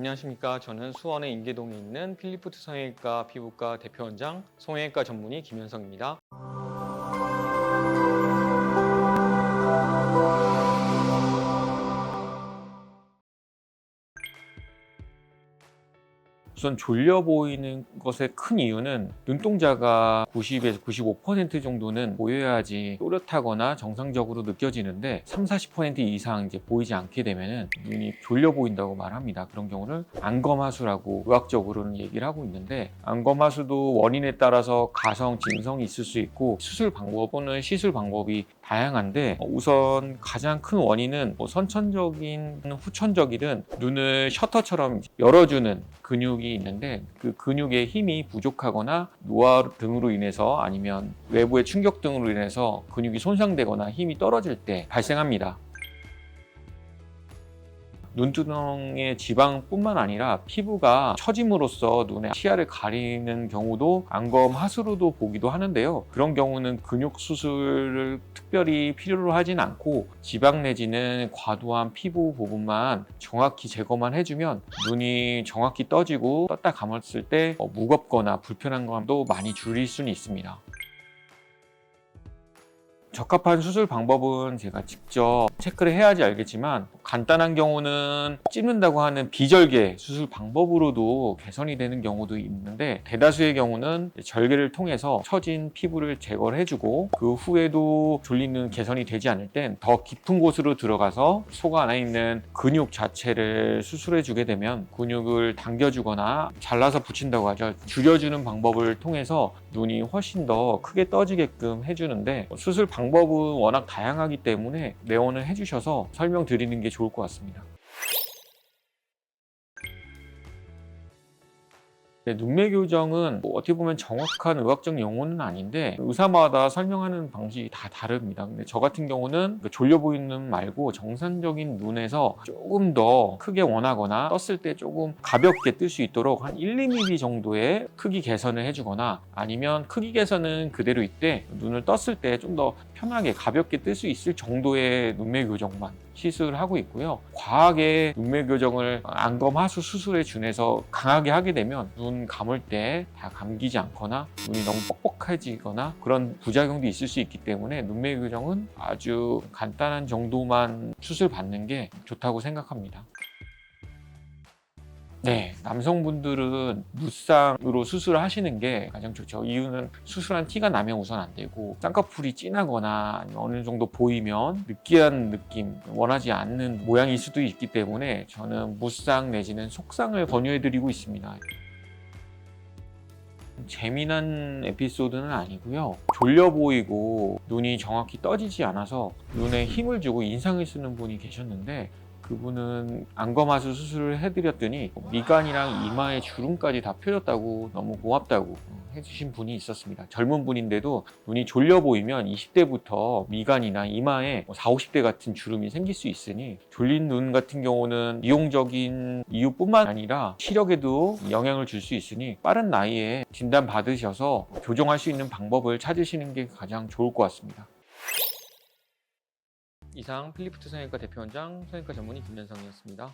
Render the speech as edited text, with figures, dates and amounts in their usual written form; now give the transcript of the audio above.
안녕하십니까. 저는 수원의 인계동에 있는 필리프트 성형외과 피부과 대표원장, 성형외과 전문의 김현성입니다. 우선 졸려 보이는 것의 큰 이유는 눈동자가 90에서 95% 정도는 보여야지 또렷하거나 정상적으로 느껴지는데 30-40% 이상 이제 보이지 않게 되면 눈이 졸려 보인다고 말합니다. 그런 경우를 안검하수라고 의학적으로는 얘기를 하고 있는데, 안검하수도 원인에 따라서 가성, 진성이 있을 수 있고 수술 방법 또는 시술 방법이 다양한데, 우선 가장 큰 원인은 선천적인 후천적이든 눈을 셔터처럼 열어주는 근육이 있는데, 그 근육의 힘이 부족하거나 노화 등으로 인해서 아니면 외부의 충격 등으로 인해서 근육이 손상되거나 힘이 떨어질 때 발생합니다. 눈두덩의 지방뿐만 아니라 피부가 처짐으로써 눈의 시야를 가리는 경우도 안검 하수로도 보기도 하는데요. 그런 경우는 근육 수술을 특별히 필요로 하진 않고 지방 내지는 과도한 피부 부분만 정확히 제거만 해주면 눈이 정확히 떠지고 떴다 감았을 때 무겁거나 불편한 감도 많이 줄일 수는 있습니다. 적합한 수술 방법은 제가 직접 체크를 해야지 알겠지만, 간단한 경우는 찝는다고 하는 비절개 수술 방법으로도 개선이 되는 경우도 있는데, 대다수의 경우는 절개를 통해서 처진 피부를 제거를 해주고 그 후에도 졸리는 개선이 되지 않을 땐 더 깊은 곳으로 들어가서 속 안에 있는 근육 자체를 수술해 주게 되면 근육을 당겨주거나 잘라서 붙인다고 하죠. 줄여주는 방법을 통해서 눈이 훨씬 더 크게 떠지게끔 해주는데, 수술 방법은 워낙 다양하기 때문에 내원을 해주셔서 설명드리는 게 좋을 것 같습니다. 눈매 교정은 어떻게 보면 정확한 의학적 용어는 아닌데 의사마다 설명하는 방식이 다 다릅니다. 근데 저 같은 경우는 졸려 보이는 눈 말고 정상적인 눈에서 조금 더 크게 원하거나 떴을 때 조금 가볍게 뜰 수 있도록 한 1-2mm 정도의 크기 개선을 해주거나, 아니면 크기 개선은 그대로 있되 눈을 떴을 때 좀 더 편하게 가볍게 뜰 수 있을 정도의 눈매 교정만 시술을 하고 있고요. 과하게 눈매 교정을 안검 하수 수술에 준해서 강하게 하게 되면 눈 감을 때 다 감기지 않거나 눈이 너무 뻑뻑해지거나 그런 부작용도 있을 수 있기 때문에 눈매 교정은 아주 간단한 정도만 수술 받는 게 좋다고 생각합니다. 네, 남성분들은 무쌍으로 수술을 하시는 게 가장 좋죠. 이유는 수술한 티가 나면 우선 안 되고, 쌍꺼풀이 진하거나 아니면 어느 정도 보이면 느끼한 느낌, 원하지 않는 모양일 수도 있기 때문에 저는 무쌍 내지는 속쌍을 권유해드리고 있습니다. 재미난 에피소드는 아니고요. 졸려 보이고 눈이 정확히 떠지지 않아서 눈에 힘을 주고 인상을 쓰는 분이 계셨는데, 그분은 안검하수 수술을 해드렸더니 미간이랑 이마에 주름까지 다 펴졌다고, 너무 고맙다고 해주신 분이 있었습니다. 젊은 분인데도 눈이 졸려 보이면 20대부터 미간이나 이마에 40-50대 같은 주름이 생길 수 있으니, 졸린 눈 같은 경우는 이용적인 이유뿐만 아니라 시력에도 영향을 줄 수 있으니 빠른 나이에 진단 받으셔서 교정할 수 있는 방법을 찾으시는 게 가장 좋을 것 같습니다. 이상 필리프트 성형외과 대표원장, 성형외과 전문의 김현성이었습니다.